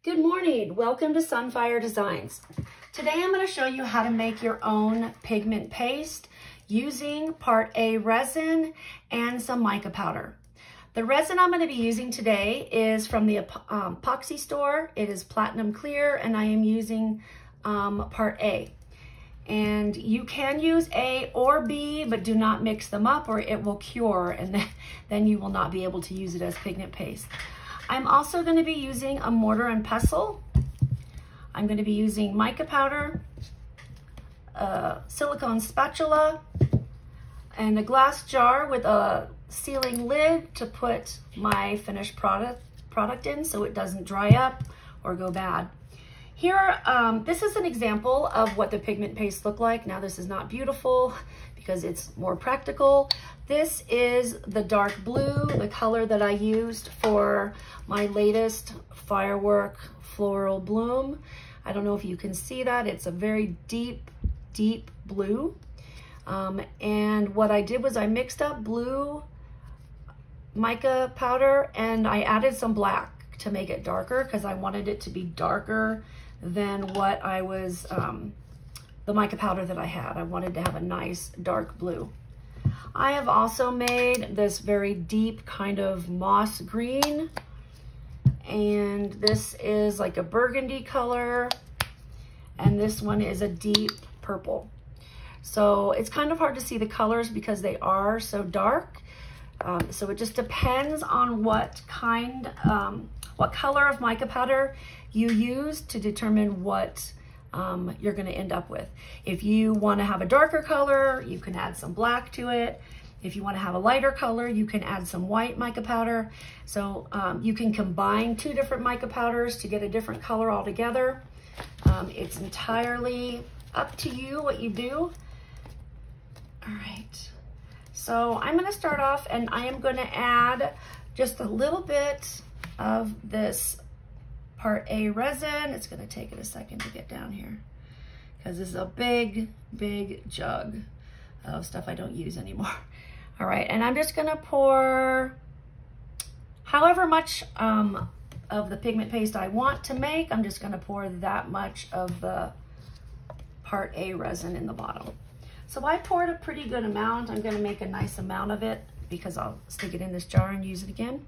Good morning, welcome to Sunfire Designs. Today I'm going to show you how to make your own pigment paste using Part A resin and some mica powder. The resin I'm going to be using today is from the epoxy store. It is platinum clear and I am using Part A. And you can use A or B, but do not mix them up or it will cure and then you will not be able to use it as pigment paste. I'm also going to be using a mortar and pestle. I'm going to be using mica powder, a silicone spatula, and a glass jar with a sealing lid to put my finished product in so it doesn't dry up or go bad. Here, this is an example of what the pigment paste looked like. Now this is not beautiful because it's more practical. This is the dark blue, the color that I used for my latest firework floral bloom. I don't know if you can see that. It's a very deep, deep blue. And what I did was I mixed up blue mica powder and I added some black to make it darker because I wanted it to be darker than what I was, the mica powder that I had. I wanted to have a nice dark blue. I have also made this very deep kind of moss green, and this is like a burgundy color, and this one is a deep purple. So it's kind of hard to see the colors because they are so dark. So it just depends on what color of mica powder you use to determine what you're going to end up with. If you want to have a darker color, you can add some black to it. If you want to have a lighter color, you can add some white mica powder. So you can combine two different mica powders to get a different color altogether. It's entirely up to you what you do. All right. So I'm going to start off and I am going to add just a little bit of this Part A resin. It's going to take it a second to get down here because this is a big, big jug of stuff I don't use anymore. All right, and I'm just going to pour however much of the pigment paste I want to make. I'm just going to pour that much of the Part A resin in the bottom. So I poured a pretty good amount. I'm going to make a nice amount of it because I'll stick it in this jar and use it again.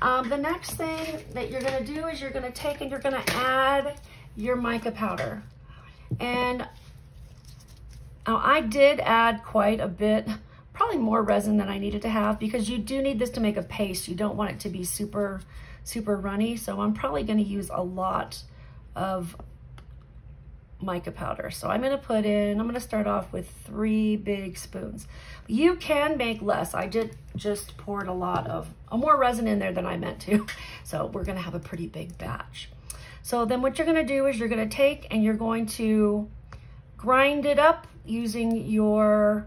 The next thing that you're going to do is you're going to take and you're going to add your mica powder. And I did add quite a bit, probably more resin than I needed to have because you do need this to make a paste. You don't want it to be super, super runny. So I'm probably going to use a lot of mica powder. So I'm going to start off with 3 big spoons. You can make less. I just poured a lot of more resin in there than I meant to. So we're going to have a pretty big batch. So then what you're going to do is you're going to take and you're going to grind it up using your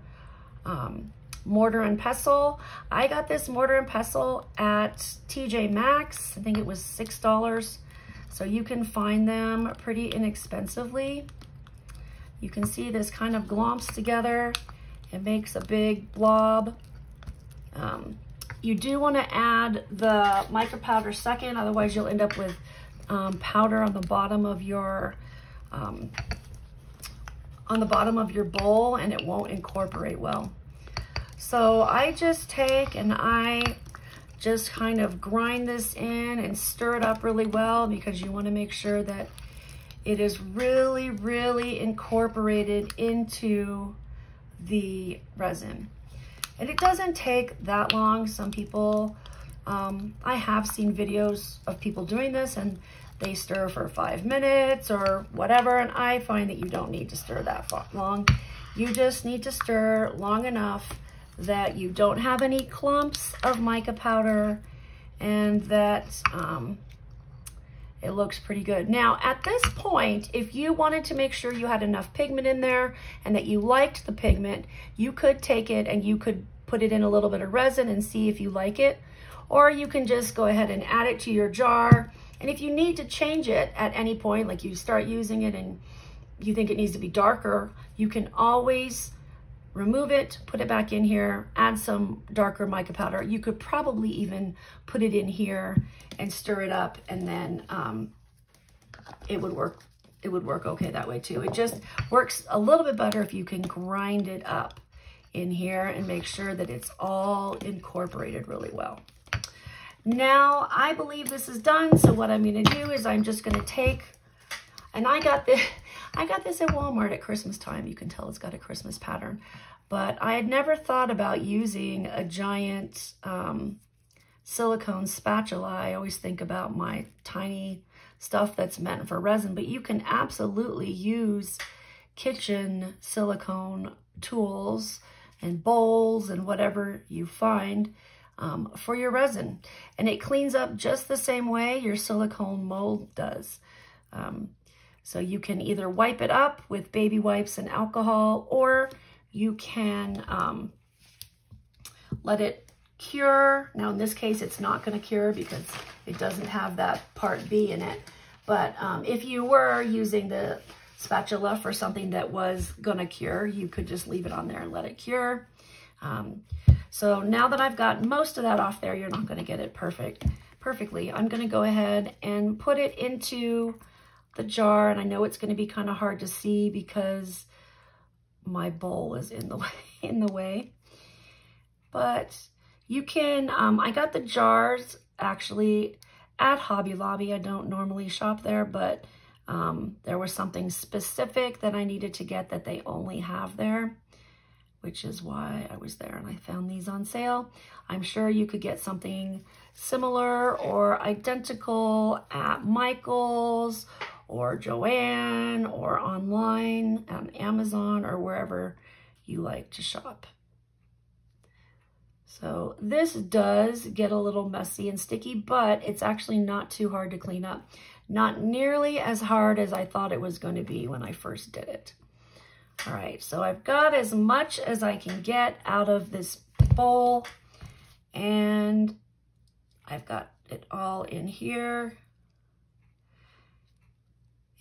mortar and pestle. I got this mortar and pestle at TJ Maxx. I think it was $6. So you can find them pretty inexpensively. You can see this kind of glomps together. It makes a big blob. You do want to add the mica powder second, otherwise you'll end up with powder on the bottom of your bowl and it won't incorporate well. So I just take and I just kind of grind this in and stir it up really well because you want to make sure that it is really, really incorporated into the resin. And it doesn't take that long. Some people, I have seen videos of people doing this and they stir for 5 minutes or whatever. And I find that you don't need to stir that long. You just need to stir long enough that you don't have any clumps of mica powder and that it looks pretty good. Now at this point, if you wanted to make sure you had enough pigment in there and that you liked the pigment, you could take it and you could put it in a little bit of resin and see if you like it, or you can just go ahead and add it to your jar. And if you need to change it at any point, like you start using it and you think it needs to be darker, you can always remove it, put it back in here, add some darker mica powder. You could probably even put it in here and stir it up and then it would work okay that way too. It just works a little bit better if you can grind it up in here and make sure that it's all incorporated really well. Now, I believe this is done, so what I'm gonna do is I'm just gonna take, and I got this at Walmart at Christmas time. You can tell it's got a Christmas pattern, but I had never thought about using a giant silicone spatula. I always think about my tiny stuff that's meant for resin, but you can absolutely use kitchen silicone tools and bowls and whatever you find for your resin. And it cleans up just the same way your silicone mold does. So you can either wipe it up with baby wipes and alcohol, or you can let it cure. Now in this case, it's not going to cure because it doesn't have that part B in it. But if you were using the spatula for something that was going to cure, you could just leave it on there and let it cure. So now that I've got most of that off there, you're not going to get it perfectly. I'm going to go ahead and put it into the jar, and I know it's going to be kind of hard to see because my bowl is in the way. But you can, I got the jars actually at Hobby Lobby. I don't normally shop there, but there was something specific that I needed to get that they only have there, which is why I was there and I found these on sale. I'm sure you could get something similar or identical at Michael's or Joann or online on Amazon or wherever you like to shop. So this does get a little messy and sticky, but it's actually not too hard to clean up. Not nearly as hard as I thought it was going to be when I first did it. All right, so I've got as much as I can get out of this bowl, and I've got it all in here.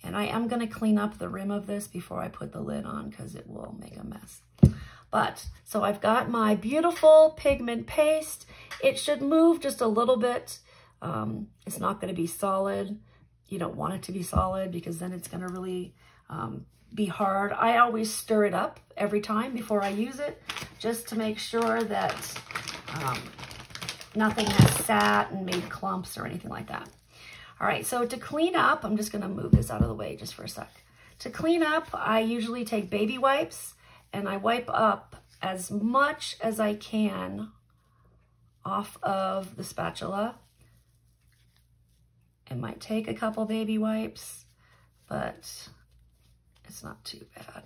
And I am going to clean up the rim of this before I put the lid on because it will make a mess. But, so I've got my beautiful pigment paste. It should move just a little bit. It's not going to be solid. You don't want it to be solid because then it's going to really be hard. I always stir it up every time before I use it, just to make sure that nothing has sat and made clumps or anything like that. All right, so to clean up, I'm just going to move this out of the way just for a sec. To clean up, I usually take baby wipes and I wipe up as much as I can off of the spatula. It might take a couple baby wipes, but it's not too bad.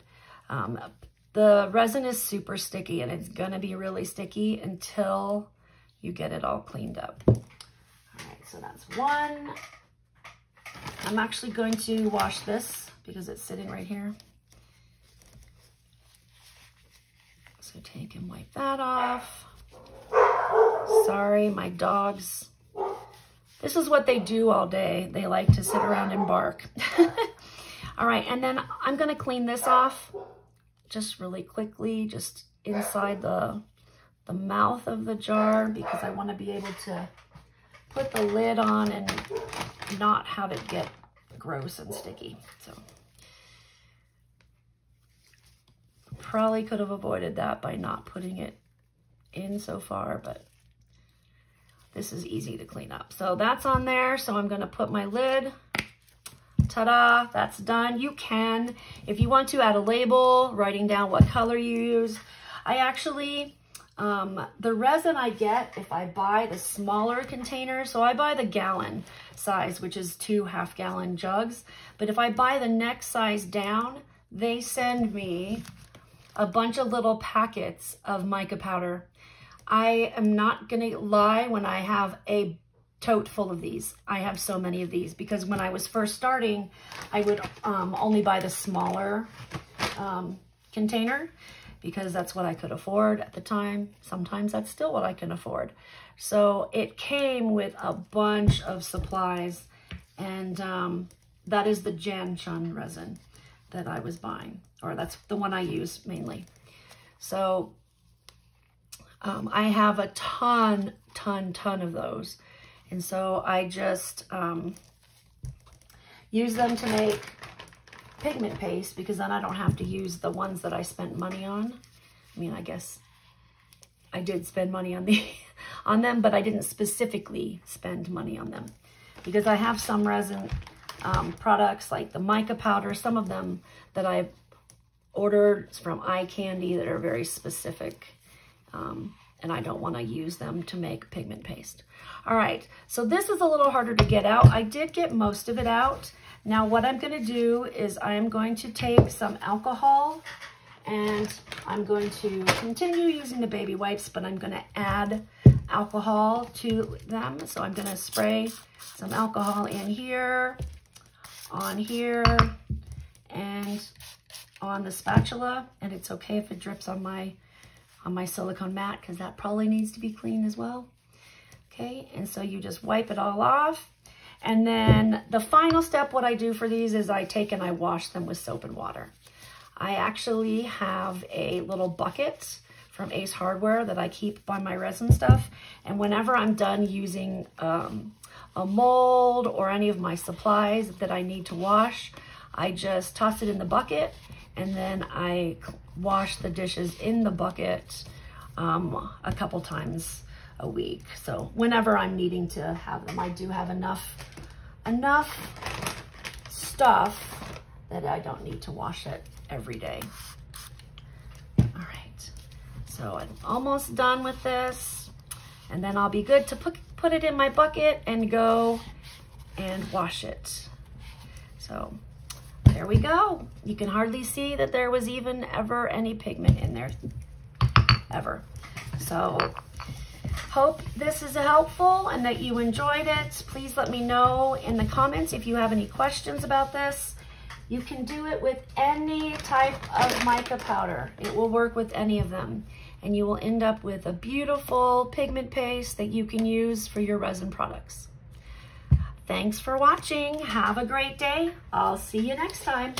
The resin is super sticky and it's gonna be really sticky until you get it all cleaned up. All right, so that's one. I'm actually going to wash this because it's sitting right here. So take and wipe that off. Sorry, my dogs. This is what they do all day. They like to sit around and bark. All right, and then I'm gonna clean this off just really quickly, just inside the mouth of the jar, because I wanna be able to put the lid on and not have it get gross and sticky. So probably could have avoided that by not putting it in so far, but this is easy to clean up. So that's on there. So I'm gonna put my lid. Ta-da, that's done. You can, if you want to, add a label, writing down what color you use. I actually, the resin I get, if I buy the smaller container, so I buy the gallon size, which is 2 half-gallon jugs. But if I buy the next size down, they send me a bunch of little packets of mica powder. I am not gonna lie, when I have a tote full of these, I have so many of these, because when I was first starting, I would only buy the smaller container because that's what I could afford at the time. Sometimes that's still what I can afford. So it came with a bunch of supplies, and that is the Jan Chun resin that I was buying, or that's the one I use mainly. So I have a ton of those. And so I just use them to make pigment paste, because then I don't have to use the ones that I spent money on. I mean, I guess I did spend money on on them, but I didn't specifically spend money on them, because I have some resin products like the mica powder, some of them that I've ordered from eye candy that are very specific, and I don't want to use them to make pigment paste. All right, so this is a little harder to get out. I did get most of it out. Now what I'm going to do is I am going to take some alcohol, and I'm going to continue using the baby wipes, but I'm going to add alcohol to them. So I'm going to spray some alcohol in here, on here, and on the spatula. And it's okay if it drips on my silicone mat, because that probably needs to be clean as well. Okay, and so you just wipe it all off. And then the final step, what I do for these is I take and I wash them with soap and water. I actually have a little bucket from Ace Hardware that I keep by my resin stuff. And whenever I'm done using a mold or any of my supplies that I need to wash, I just toss it in the bucket, and then I wash the dishes in the bucket a couple times a week. So whenever I'm needing to have them, I do have enough stuff that I don't need to wash it every day. All right, so I'm almost done with this, and then I'll be good to put it in my bucket and go and wash it. So there we go. You can hardly see that there was even ever any pigment in there, ever. So hope this is helpful and that you enjoyed it. Please let me know in the comments if you have any questions about this. You can do it with any type of mica powder. It will work with any of them, and you will end up with a beautiful pigment paste that you can use for your resin products. Thanks for watching. Have a great day. I'll see you next time.